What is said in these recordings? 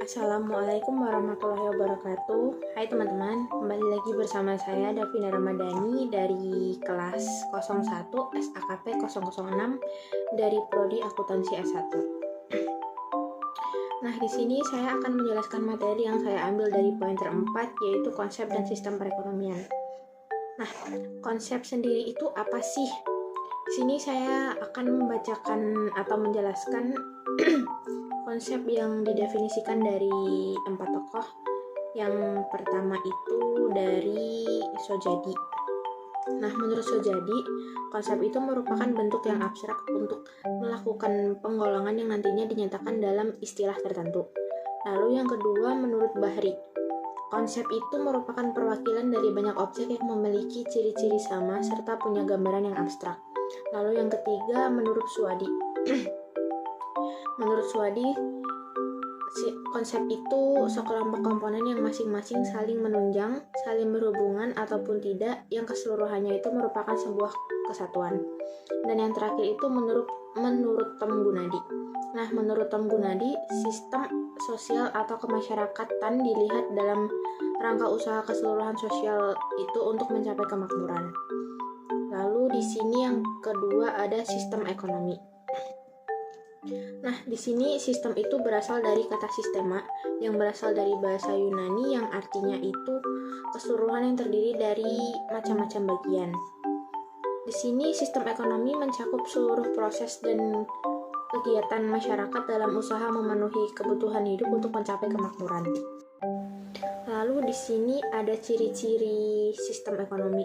Assalamualaikum warahmatullahi wabarakatuh. Hai teman-teman, kembali lagi bersama saya Davina Ramadhani dari kelas 01 SAKP 006 dari Prodi Akuntansi S1. Nah, di sini saya akan menjelaskan materi yang saya ambil dari pointer 4, yaitu konsep dan sistem perekonomian. Nah, konsep sendiri itu apa sih? Di sini saya akan membacakan atau menjelaskan konsep yang didefinisikan dari 4 tokoh. Yang pertama itu dari Sojadi. Nah, menurut Sojadi, konsep itu merupakan bentuk yang abstrak untuk melakukan penggolongan yang nantinya dinyatakan dalam istilah tertentu. Lalu yang kedua, menurut Bahri, konsep itu merupakan perwakilan dari banyak objek yang memiliki ciri-ciri sama serta punya gambaran yang abstrak. Lalu yang ketiga, menurut Suwadi. Menurut Suwadi, konsep itu sekelompok komponen yang masing-masing saling menunjang, saling berhubungan ataupun tidak, yang keseluruhannya itu merupakan sebuah kesatuan. Dan yang terakhir itu menurut Tom Gunadi. Nah, menurut Tom Gunadi, sistem sosial atau kemasyarakatan dilihat dalam rangka usaha keseluruhan sosial itu untuk mencapai kemakmuran. Lalu di sini yang kedua ada sistem ekonomi. Nah, di sini sistem itu berasal dari kata sistema yang berasal dari bahasa Yunani yang artinya itu keseluruhan yang terdiri dari macam-macam bagian. Di sini sistem ekonomi mencakup seluruh proses dan kegiatan masyarakat dalam usaha memenuhi kebutuhan hidup untuk mencapai kemakmuran. Lalu di sini ada ciri-ciri sistem ekonomi.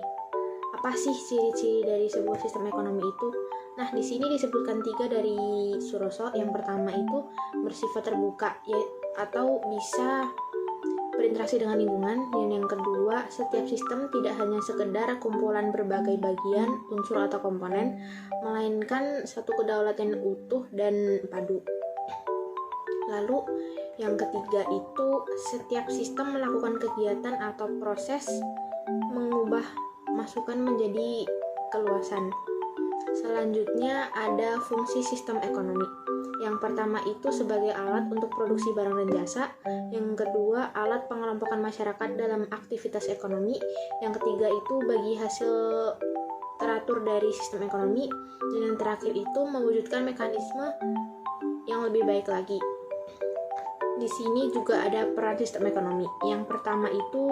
Apa sih ciri-ciri dari sebuah sistem ekonomi itu? Nah, di sini disebutkan 3 dari Suroso. Yang pertama itu bersifat terbuka, atau bisa berinteraksi dengan lingkungan. Dan yang kedua, setiap sistem tidak hanya sekedar kumpulan berbagai bagian, unsur atau komponen, melainkan satu kedaulatan utuh dan padu. Lalu yang ketiga itu setiap sistem melakukan kegiatan atau proses mengubah masukan menjadi keluasan. Selanjutnya ada fungsi sistem ekonomi. Yang pertama itu sebagai alat untuk produksi barang dan jasa. Yang kedua, alat pengelompokan masyarakat dalam aktivitas ekonomi. Yang ketiga itu bagi hasil teratur dari sistem ekonomi. Dan yang terakhir itu mewujudkan mekanisme yang lebih baik lagi. Di sini juga ada peran sistem ekonomi. Yang pertama itu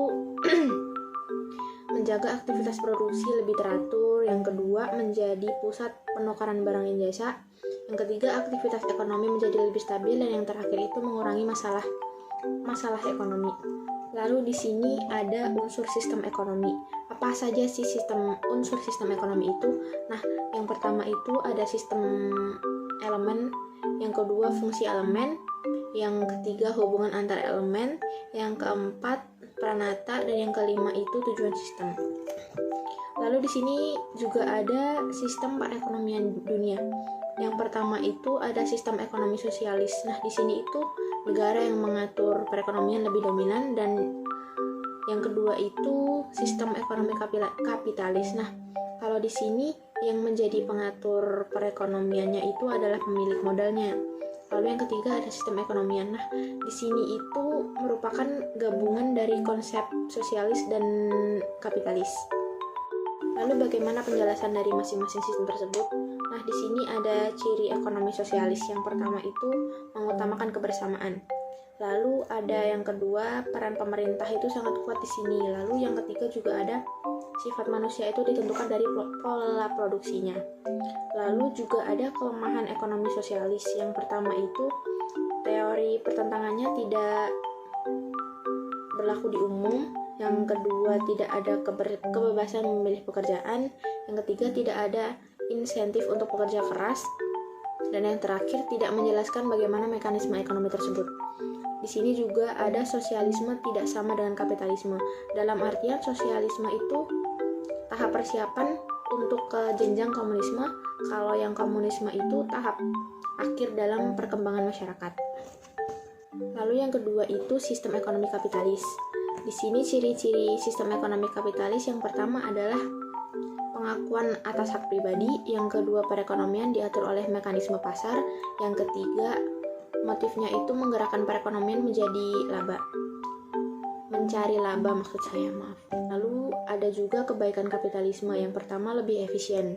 menjaga aktivitas produksi lebih teratur. Yang kedua, menjadi pusat penukaran barang dan jasa. Yang ketiga, aktivitas ekonomi menjadi lebih stabil. Dan yang terakhir itu mengurangi masalah ekonomi. Lalu di sini ada unsur sistem ekonomi. Apa saja sih unsur sistem ekonomi itu? Nah, yang pertama itu ada sistem elemen. Yang kedua, fungsi elemen. Yang ketiga, hubungan antar elemen. Yang keempat, pranata. Dan yang kelima itu tujuan sistem. Lalu di sini juga ada sistem perekonomian dunia. Yang pertama itu ada sistem ekonomi sosialis. Nah, di sini itu negara yang mengatur perekonomian lebih dominan, dan yang kedua itu sistem ekonomi kapitalis. Nah, kalau di sini yang menjadi pengatur perekonomiannya itu adalah pemilik modalnya. Lalu yang ketiga ada sistem ekonomian. Nah, di sini itu merupakan gabungan dari konsep sosialis dan kapitalis. Lalu bagaimana penjelasan dari masing-masing sistem tersebut? Nah, di sini ada ciri ekonomi sosialis. Yang pertama itu mengutamakan kebersamaan. Lalu ada yang kedua, peran pemerintah itu sangat kuat di sini. Lalu yang ketiga juga ada sifat manusia itu ditentukan dari pola produksinya. Lalu juga ada kelemahan ekonomi sosialis. Yang pertama itu teori pertentangannya tidak berlaku di umum. Yang kedua, tidak ada kebebasan memilih pekerjaan. Yang ketiga, tidak ada insentif untuk pekerja keras. Dan yang terakhir, tidak menjelaskan bagaimana mekanisme ekonomi tersebut. Di sini juga ada sosialisme tidak sama dengan kapitalisme. Dalam artian sosialisme itu tahap persiapan untuk ke jenjang komunisme, kalau yang komunisme itu tahap akhir dalam perkembangan masyarakat. Lalu yang kedua itu sistem ekonomi kapitalis. Di sini ciri-ciri sistem ekonomi kapitalis yang pertama adalah pengakuan atas hak pribadi, yang kedua perekonomian diatur oleh mekanisme pasar, yang ketiga Motifnya itu menggerakkan perekonomian menjadi laba. Mencari laba maksud saya, maaf. Lalu ada juga kebaikan kapitalisme. Yang pertama lebih efisien.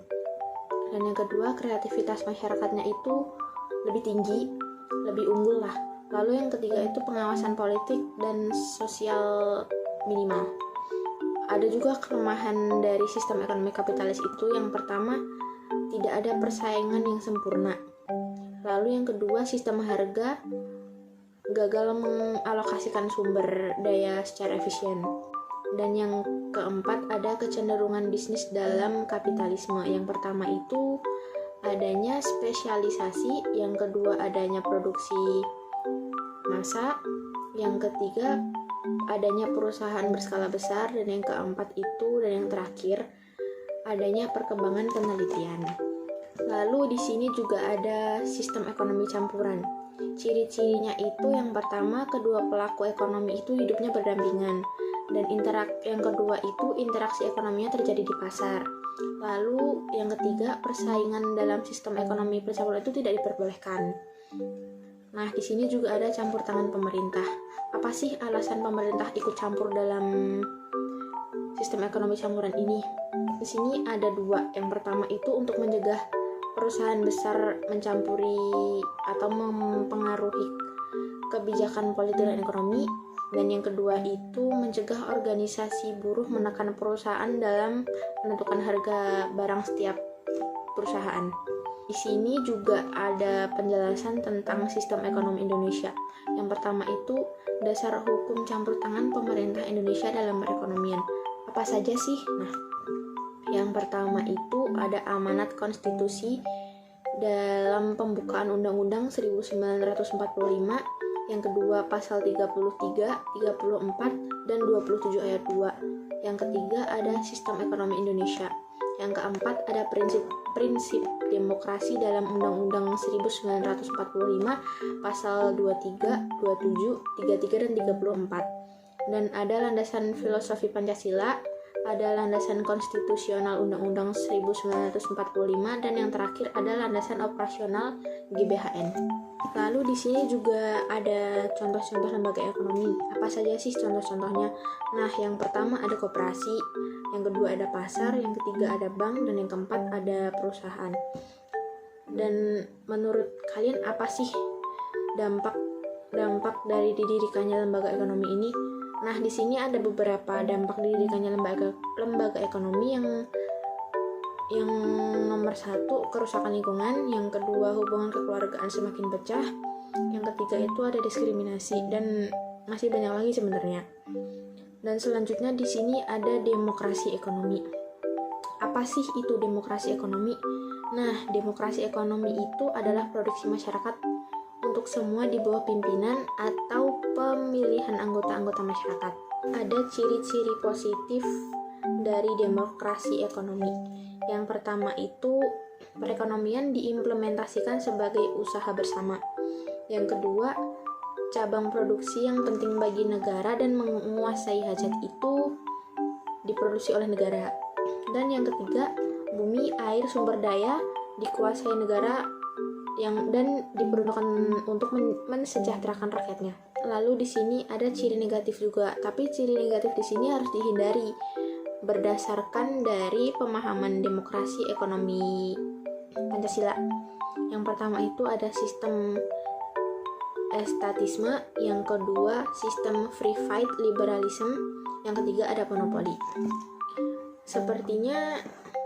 Dan yang kedua kreativitas masyarakatnya itu lebih tinggi, lebih unggul lah. Lalu yang ketiga itu pengawasan politik dan sosial minimal. Ada juga kelemahan dari sistem ekonomi kapitalis itu. Yang pertama, tidak ada persaingan yang sempurna. Lalu yang kedua, sistem harga gagal mengalokasikan sumber daya secara efisien. Dan yang keempat, ada kecenderungan bisnis dalam kapitalisme. Yang pertama itu adanya spesialisasi, yang kedua adanya produksi massa, yang ketiga adanya perusahaan berskala besar, dan yang keempat itu dan yang terakhir adanya perkembangan penelitian. Lalu di sini juga ada sistem ekonomi campuran. Ciri-cirinya itu yang pertama, kedua pelaku ekonomi itu hidupnya berdampingan, dan yang kedua itu interaksi ekonominya terjadi di pasar. Lalu yang ketiga, persaingan dalam sistem ekonomi percampuran itu tidak diperbolehkan. Nah, di sini juga ada campur tangan pemerintah. Apa sih alasan pemerintah ikut campur dalam sistem ekonomi campuran ini? Di sini ada dua. Yang pertama itu untuk mencegah perusahaan besar mencampuri atau mempengaruhi kebijakan politik dan ekonomi, dan yang kedua itu mencegah organisasi buruh menekan perusahaan dalam menentukan harga barang setiap perusahaan. Di sini juga ada penjelasan tentang sistem ekonomi Indonesia. Yang pertama itu dasar hukum campur tangan pemerintah Indonesia dalam perekonomian. Apa saja sih? Nah, yang pertama itu ada amanat konstitusi dalam pembukaan Undang-Undang 1945, yang kedua pasal 33, 34, dan 27 ayat 2. Yang ketiga ada sistem ekonomi Indonesia. Yang keempat ada prinsip demokrasi dalam Undang-Undang 1945 pasal 23, 27, 33, dan 34. Dan ada landasan filosofi Pancasila, ada landasan konstitusional Undang-Undang 1945, dan yang terakhir ada landasan operasional GBHN. Lalu di sini juga ada contoh-contoh lembaga ekonomi. Apa saja sih contoh-contohnya? Nah, yang pertama ada koperasi, yang kedua ada pasar, yang ketiga ada bank, dan yang keempat ada perusahaan. Dan menurut kalian apa sih dampak dari didirikannya lembaga ekonomi ini? Nah, di sini ada beberapa dampak didirikannya lembaga ekonomi. Yang nomor satu, kerusakan lingkungan. Yang kedua, hubungan kekeluargaan semakin pecah. Yang ketiga itu ada diskriminasi, dan masih banyak lagi sebenarnya. Dan selanjutnya di sini ada demokrasi ekonomi. Apa sih itu demokrasi ekonomi? Nah, demokrasi ekonomi itu adalah produksi masyarakat untuk semua di bawah pimpinan atau pemilihan anggota-anggota masyarakat. Ada ciri-ciri positif dari demokrasi ekonomi. Yang pertama itu perekonomian diimplementasikan sebagai usaha bersama. Yang kedua, cabang produksi yang penting bagi negara dan menguasai hajat itu diproduksi oleh negara. Dan yang ketiga, bumi, air, sumber daya dikuasai negara dan diperuntukkan untuk mensejahterakan rakyatnya. Lalu di sini ada ciri negatif juga, tapi ciri negatif di sini harus dihindari berdasarkan dari pemahaman demokrasi ekonomi Pancasila. Yang pertama itu ada sistem estatisme, yang kedua sistem free fight liberalism, yang ketiga ada monopoli. Sepertinya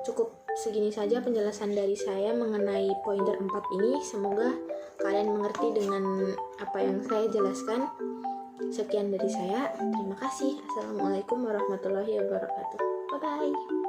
cukup segini saja penjelasan dari saya mengenai pointer 4 ini. Semoga kalian mengerti dengan apa yang saya jelaskan. Sekian dari saya. Terima kasih. Assalamualaikum warahmatullahi wabarakatuh. Bye-bye.